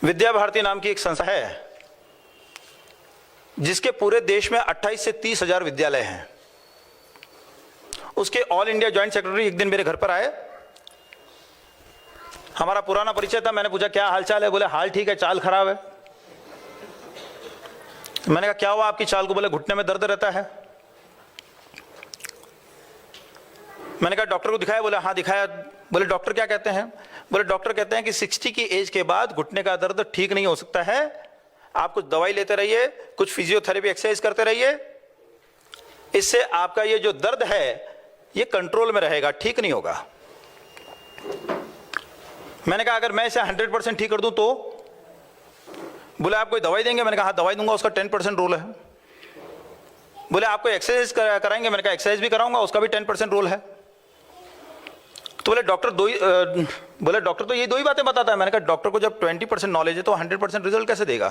विद्या भारती नाम की एक संस्था है जिसके पूरे देश में 28 से 30 हजार विद्यालय हैं। उसके ऑल इंडिया जॉइंट सेक्रेटरी एक दिन मेरे घर पर आए। हमारा पुराना परिचय था। मैंने पूछा क्या हाल चाल है? बोले हाल ठीक है, चाल खराब है। मैंने कहा क्या हुआ आपकी चाल को? बोले घुटने में दर्द रहता है। मैंने कहा डॉक्टर को दिखाया? बोले हाँ दिखाया। बोले डॉक्टर क्या कहते हैं? बोले डॉक्टर कहते हैं कि 60 की एज के बाद घुटने का दर्द ठीक नहीं हो सकता है, आप कुछ दवाई लेते रहिए, कुछ फिजियोथेरेपी एक्सरसाइज करते रहिए, इससे आपका ये जो दर्द है ये कंट्रोल में रहेगा, ठीक नहीं होगा। मैंने कहा अगर मैं इसे 100% ठीक कर दूं तो? बोले आप कोई दवाई देंगे? मैंने कहा हाँ दवाई दूंगा, उसका 10% रोल है। बोले आपको एक्सरसाइज कराएंगे? मैंने कहा एक्सरसाइज भी कराऊंगा, उसका भी 10% रोल है। तो बोले डॉक्टर बोले डॉक्टर तो ये दो ही बातें बताता है। मैंने कहा डॉक्टर को जब 20% नॉलेज है तो 100% रिजल्ट कैसे देगा?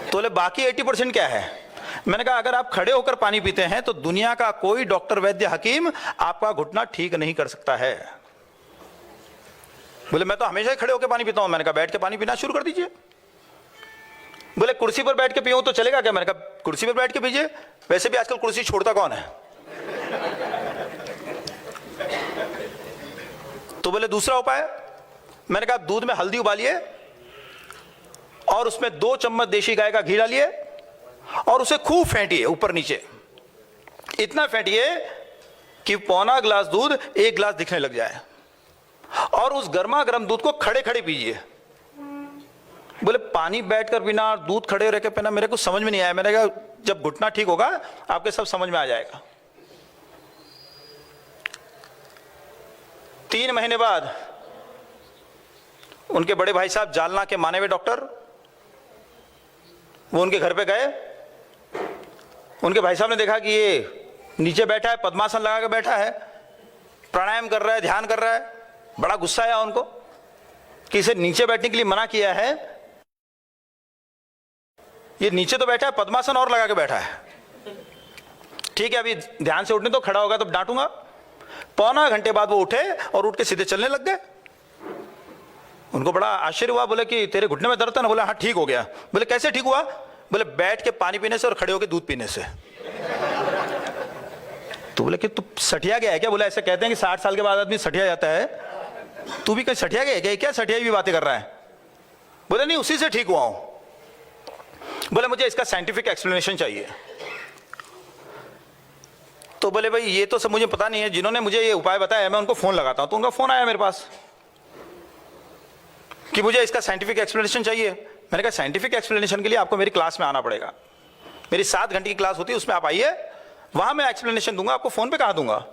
तो बोले बाकी 80% क्या है? मैंने कहा अगर आप खड़े होकर पानी पीते हैं तो दुनिया का कोई डॉक्टर, वैद्य, हकीम आपका घुटना ठीक नहीं कर सकता है। बोले मैं तो हमेशा ही खड़े होकर पानी पीता हूं। मैंने कहा बैठ के पानी पीना शुरू कर दीजिए। बोले कुर्सी पर बैठ के पीऊं तो चलेगा क्या? मैंने कहा कुर्सी पर बैठ के पीजिए, वैसे भी आजकल कुर्सी छोड़ता कौन है। तो बोले दूसरा उपाय? मैंने कहा दूध में हल्दी उबालिए और उसमें 2 चम्मच देशी गाय का घी डालिए और उसे खूब फेंटिए ऊपर नीचे, इतना फेंटिए कि पौना गिलास दूध 1 गिलास दिखने लग जाए, और उस गर्मा गर्म दूध को खड़े खड़े पीजिए। बोले पानी बैठकर पीना और दूध खड़े रह के पीना मेरे को समझ में नहीं आया। मैंने कहा जब घुटना ठीक होगा आपके सब समझ में आ जाएगा। 3 महीने बाद उनके बड़े भाई साहब जालना के माने हुए डॉक्टर, वो उनके घर पे गए। उनके भाई साहब ने देखा कि ये नीचे बैठा है, पद्मासन लगा के बैठा है, प्राणायाम कर रहा है, ध्यान कर रहा है। बड़ा गुस्सा आया उनको कि इसे नीचे बैठने के लिए मना किया है, ये नीचे तो बैठा है, पद्मासन और लगा के बैठा है। ठीक है अभी ध्यान से उठने तो, खड़ा होगा तो डांटूंगा। पौना घंटे बाद वो उठे और उठ के सीधे चलने लग गए। उनको बड़ा आश्चर्य हुआ। बोले कि तेरे घुटने में दर्द था ना? बोले हाँ ठीक हो गया। बोले कैसे ठीक हुआ? बोले बैठ के पानी पीने से और खड़े होकर दूध पीने से। तो बोले कि तू सठिया गया है क्या? बोले ऐसे कहते हैं कि 60 साल के बाद आदमी सठिया जाता है, तू भी कहीं सठिया गया है क्या? सठिया भी बातें कर रहा है। बोले नहीं उसी से ठीक हुआ हूं। बोले मुझे इसका साइंटिफिक एक्सप्लेनेशन चाहिए। तो बोले भाई ये तो सब मुझे पता नहीं है, जिन्होंने मुझे ये उपाय बताया मैं उनको फोन लगाता हूं। तो उनका फोन आया मेरे पास कि मुझे इसका साइंटिफिक एक्सप्लेनेशन चाहिए। मैंने कहा साइंटिफिक एक्सप्लेनेशन के लिए आपको मेरी क्लास में आना पड़ेगा। मेरी 7 घंटे की क्लास होती है, उसमें आप आइए, वहां मैं एक्सप्लेनेशन दूंगा, आपको फोन पे कहाँ दूंगा।